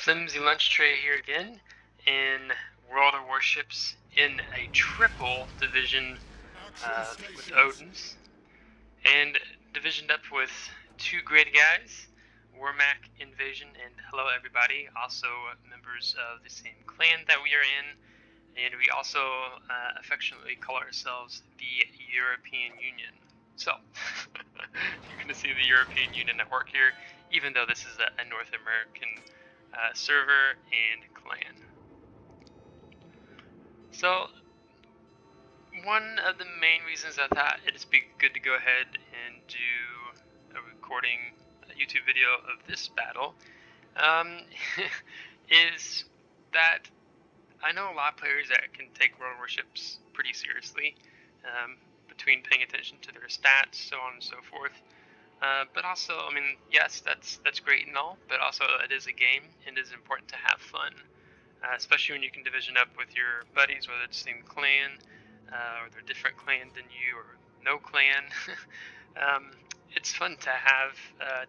Flimsy Lunch Tray here again in World of Warships in a triple division with Odin's, and divisioned up with two great guys, Warmac Invasion and Hello Everybody, also members of the same clan that we are in, and we also affectionately call ourselves the European Union. So, you're going to see the European Union at work here, even though this is a North American server and clan. So, one of the main reasons I thought it'd be good to go ahead and do a recording, a YouTube video of this battle, is that I know a lot of players that can take World Warships pretty seriously, between paying attention to their stats, so on and so forth. But also, I mean, yes, that's great and all, but also it is a game, and it is important to have fun, especially when you can division up with your buddies, whether it's the same clan, or they're different clan than you, or no clan. It's fun to have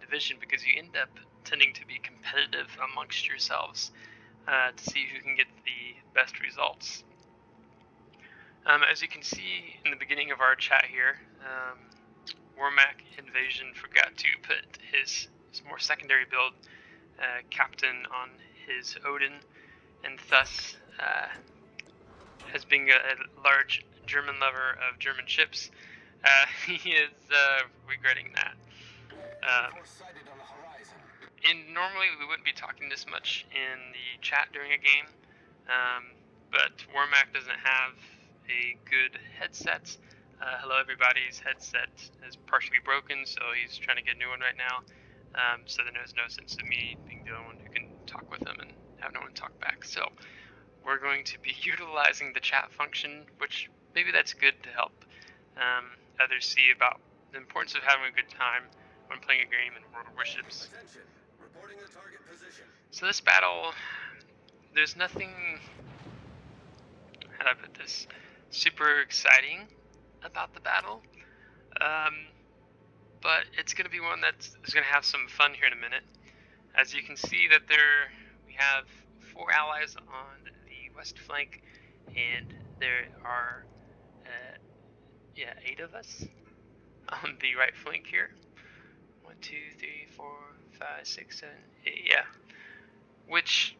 division because you end up tending to be competitive amongst yourselves to see who can get the best results. As you can see in the beginning of our chat here, Warmac Invasion forgot to put his more secondary build captain on his Odin, and thus, as being a large German lover of German ships, he is regretting that. And normally we wouldn't be talking this much in the chat during a game, but Warmac doesn't have a good headset. Hello Everybody's headset is partially broken, so he's trying to get a new one right now. So then there's no sense of me being the only one who can talk with him and have no one talk back. So we're going to be utilizing the chat function, which maybe that's good to help others see about the importance of having a good time when playing a game in World of Warships. So this battle, there's nothing, how do I put this, super exciting about the battle, but it's going to be one that's going to have some fun here in a minute. As you can see that we have 4 allies on the west flank, and there are 8 of us on the right flank here. 1, 2, 3, 4, 5, 6, 7, 8, yeah. Which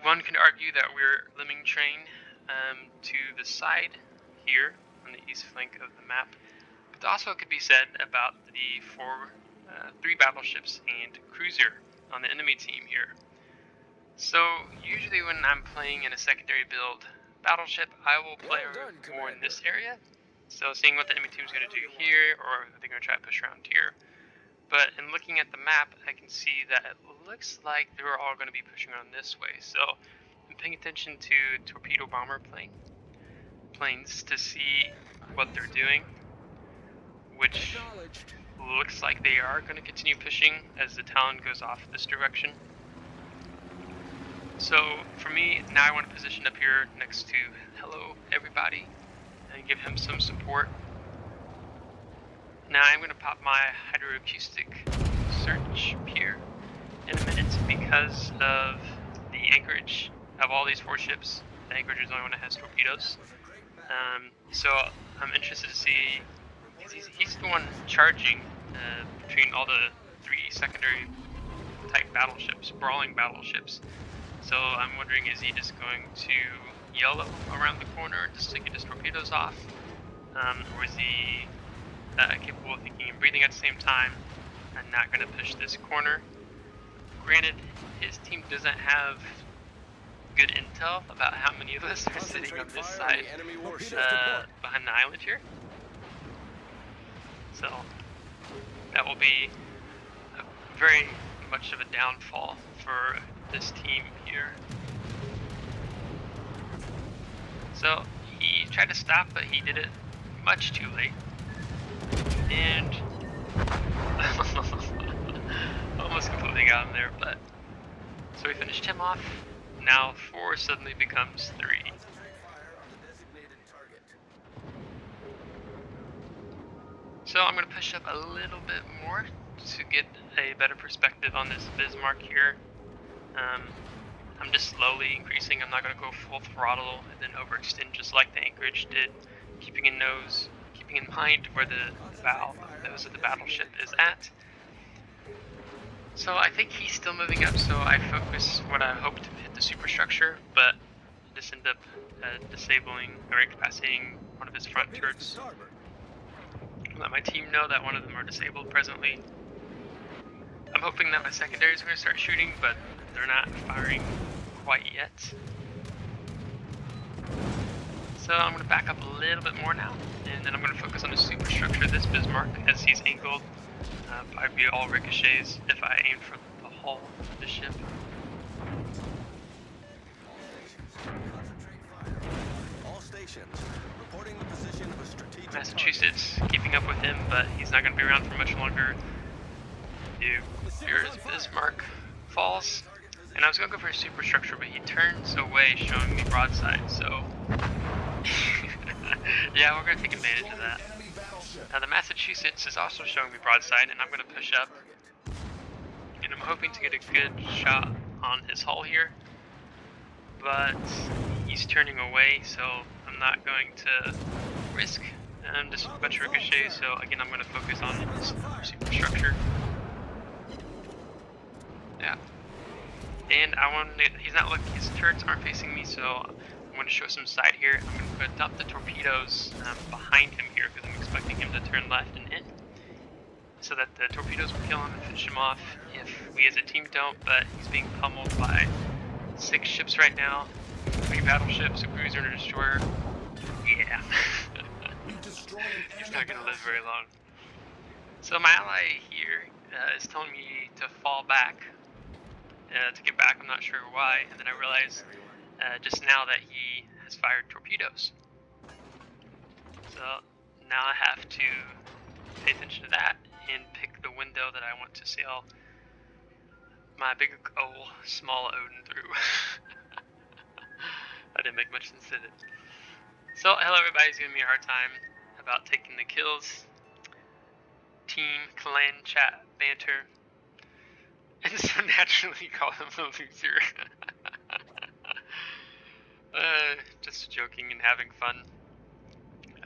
one can argue that we're lemming train to the side here on the east flank of the map. But also it could be said about the 3 battleships and cruiser on the enemy team here. So usually when I'm playing in a secondary build battleship, I will play more in this area. So seeing what the enemy team is going to do here, or if they're going to try to push around here. But in looking at the map, I can see that it looks like they're all going to be pushing around this way. So I'm paying attention to torpedo bomber planes to see what they're doing, which looks like they are going to continue pushing as the Talon goes off this direction. So for me, now I want to position up here next to Hello Everybody and give him some support. Now I'm going to pop my hydroacoustic search here in a minute because of the anchorage of all these 4 ships. The anchorage is the only one that has torpedoes. So I'm interested to see, because he's the one charging between all the 3 secondary type battleships, brawling battleships. So I'm wondering, is he just going to yellow around the corner just to get his torpedoes off? Or is he capable of thinking and breathing at the same time and not going to push this corner? Granted, his team doesn't have good intel about how many of us are sitting on this side behind the island here. So that will be very much of a downfall for this team here. So he tried to stop, but he did it much too late. And almost completely got him there, but so we finished him off. Now 4 suddenly becomes 3. So I'm going to push up a little bit more to get a better perspective on this Bismarck here. Um, I'm just slowly increasing. I'm not going to go full throttle and then overextend just like the anchorage did, keeping in mind where the nose of the battleship is at. So I think he's still moving up, so I focus what I hope to hit the superstructure, but just end up disabling or incapacitating one of his front turrets. Let my team know that one of them are disabled presently. I'm hoping that my secondaries are going to start shooting, but they're not firing quite yet. So I'm going to back up a little bit more now, and then I'm going to focus on the superstructure of this Bismarck as he's angled. I'd be all ricochets if I aimed for the hull of the ship. All stations reporting the position of a strategic Massachusetts keeping up with him, but he's not going to be around for much longer. Here as Bismarck falls, and I was going to go for a superstructure, but he turns away, showing me broadside. So yeah, we're going to take advantage of that. Now the Massachusetts is also showing me broadside, and I'm going to push up, and I'm hoping to get a good shot on his hull here, but he's turning away, so I'm not going to risk just a bunch of ricochets. So again, I'm going to focus on his superstructure. Yeah, and he's not looking, his turrets aren't facing me, so I'm going to show some side here. I'm going to dump the torpedoes behind him here, because I'm expecting him to turn left and in, so that the torpedoes will kill him and finish him off if we as a team don't. But he's being pummeled by 6 ships right now, 3 battleships, a cruiser and a destroyer. Yeah. He's not going to live very long. So my ally here is telling me to fall back, to get back. I'm not sure why, and then I realized just now that he has fired torpedoes. So now I have to pay attention to that and pick the window that I want to sail my big small Odin through. I didn't make much sense, did it? So hello, everybody's giving me a hard time about taking the kills. Team, clan, chat, banter, and so naturally call him a loser. Just joking and having fun.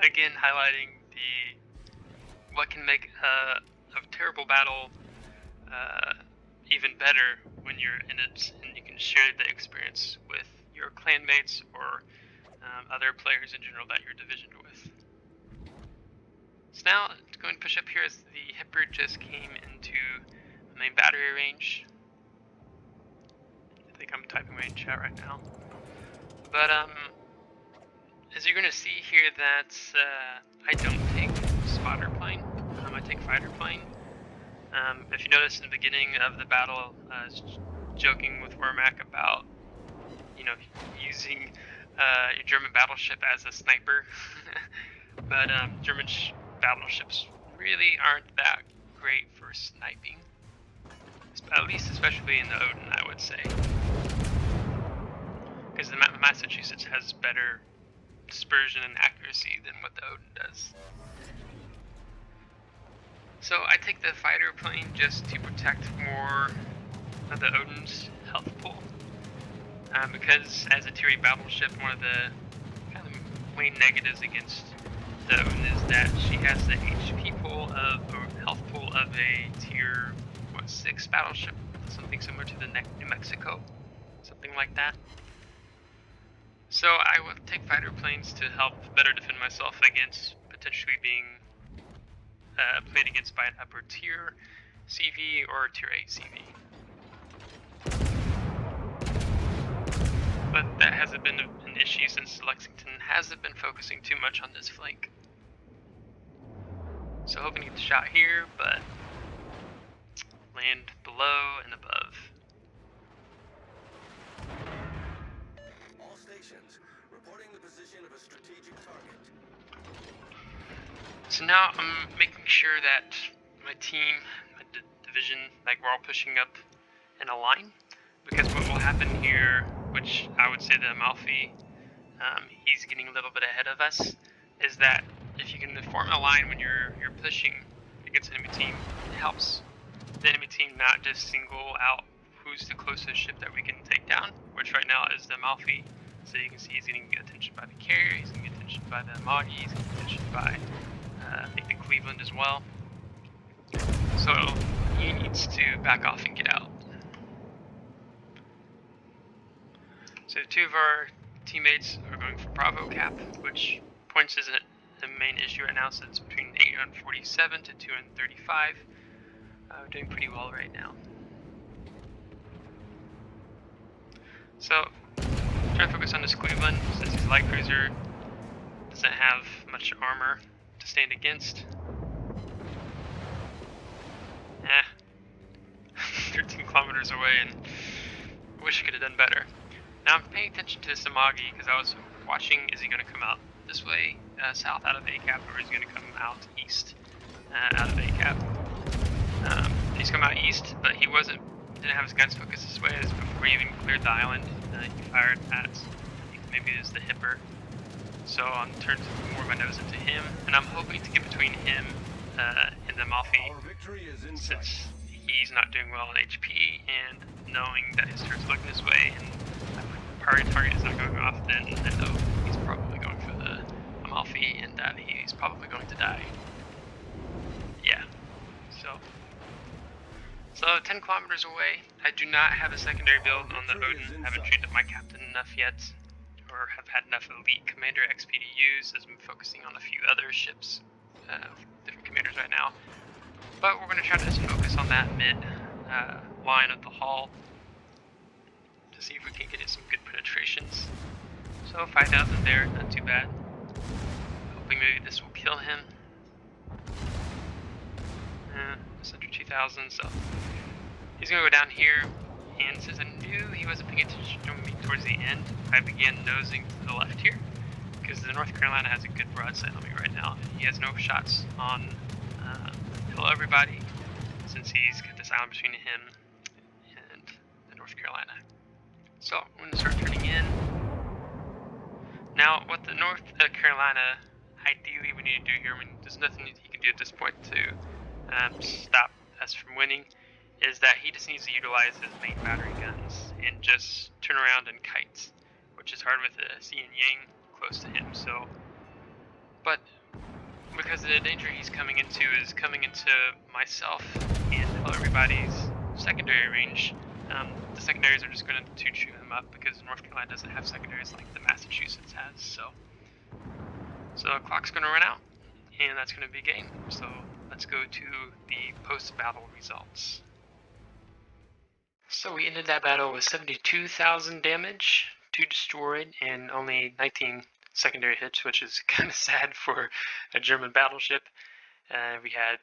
Again, highlighting what can make a terrible battle even better when you're in it, and you can share the experience with your clanmates or other players in general that you're divisioned with. So now, to go and push up here as the Hipper just came into the main battery range. I think I'm typing away in chat right now. But as you're gonna see here, that I don't take spotter plane. I take fighter plane. If you notice in the beginning of the battle, I was joking with Wormack about, using your German battleship as a sniper. But German battleships really aren't that great for sniping. At least especially in the Odin, I would say. Because the Massachusetts has better dispersion and accuracy than what the Odin does. So I take the fighter plane just to protect more of the Odin's health pool. Because as a tier 8 battleship, one of the kind of main negatives against the Odin is that she has the HP pool or health pool of a tier 6 battleship, something similar to the New Mexico, something like that. So I will take fighter planes to help better defend myself against potentially being played against by an upper tier CV or tier 8 CV. But that hasn't been an issue since Lexington hasn't been focusing too much on this flank. So hoping to get the shot here, but land below and above. All stations reporting the position of a strategic target. So now I'm making sure that my team, my division, we're all pushing up in a line, because what will happen here, which I would say that Amalfi, he's getting a little bit ahead of us, is that if you can form a line when you're pushing against the enemy team, it helps the enemy team not just single out who who's the closest ship that we can take down, which right now is the Amalfi. So you can see he's getting attention by the carrier, he's getting attention by the Magi, he's getting attention by I think the Cleveland as well. So he needs to back off and get out. So two of our teammates are going for Bravo cap, which points isn't the main issue right now, so it's between 847 to 235. We're doing pretty well right now. So, try to focus on this Cleveland, since his light cruiser doesn't have much armor to stand against. 13 kilometers away, and I wish I could have done better. Now I'm paying attention to this Amagi because I was watching, is he going to come out this way, south out of ACAP, or is he going to come out east out of ACAP? He's come out east, but he didn't have his guns focused this way as before he even cleared the island. He fired at, I think maybe it was the Hipper. So I'm turned more of my nose into him, and I'm hoping to get between him and the Amalfi, since he's not doing well on HP, and knowing that his turret's looking this way, and priority target is not going off, then I know he's probably going for the Amalfi, and that he's probably going to die. Yeah. So 10 kilometers away. I do not have a secondary build on the Odin. I haven't trained up my captain enough yet, or have had enough elite commander XP to use, as I'm focusing on a few other ships, different commanders right now. But we're going to try to just focus on that mid line of the hull to see if we can get some good penetrations. So 5,000 there, not too bad. Hoping maybe this will kill him. Just under 2,000, so he's going to go down here, and since I knew he wasn't paying attention to me towards the end, I began nosing to the left here, because the North Carolina has a good broadside on me right now. He has no shots on Hello Everybody, since he's got this island between him and the North Carolina. So I'm going to start turning in. Now, what the North Carolina ideally we need to do here, I mean, there's nothing he can do at this point to stop us from winning, is that he just needs to utilize his main battery guns and just turn around and kite, which is hard with the Xi and Yang close to him. So, but because the danger he's coming into is coming into myself and everybody's secondary range, the secondaries are just going to chew him up, because North Carolina doesn't have secondaries like the Massachusetts has. So the clock's going to run out, and that's going to be game. So let's go to the post-battle results. So we ended that battle with 72,000 damage, 2 destroyed, and only 19 secondary hits, which is kind of sad for a German battleship. We had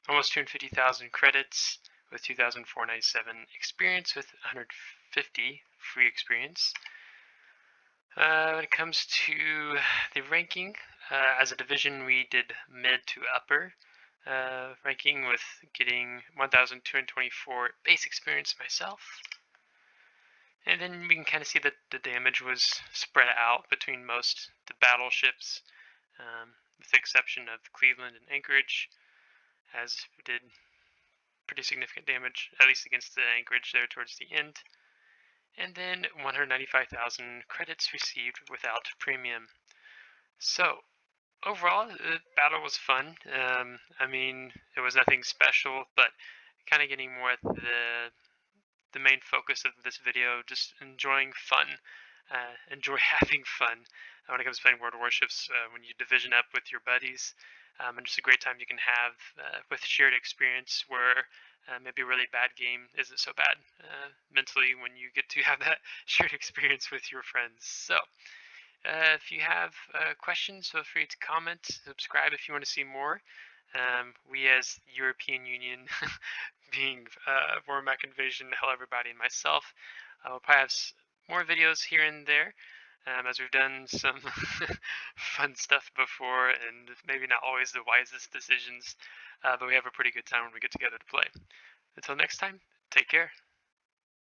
almost 250,000 credits with 2,497 experience with 150 free experience. When it comes to the ranking, as a division we did mid to upper ranking, with getting 1,224 base experience myself. And then we can kind of see that the damage was spread out between most the battleships, with the exception of Cleveland and Anchorage, as we did pretty significant damage, at least against the Anchorage there towards the end. And then 195,000 credits received without premium. So overall, the battle was fun. I mean, it was nothing special, but kind of getting more at the main focus of this video, just enjoying fun, enjoy having fun when it comes to playing World of Warships, when you division up with your buddies, and just a great time you can have with shared experience, where maybe a really bad game isn't so bad mentally when you get to have that shared experience with your friends. So if you have questions, feel free to comment, subscribe if you want to see more. We as European Union, being Warmac Invasion, Hello Everybody, and myself, will probably have more videos here and there, as we've done some fun stuff before, and maybe not always the wisest decisions, but we have a pretty good time when we get together to play. Until next time, take care.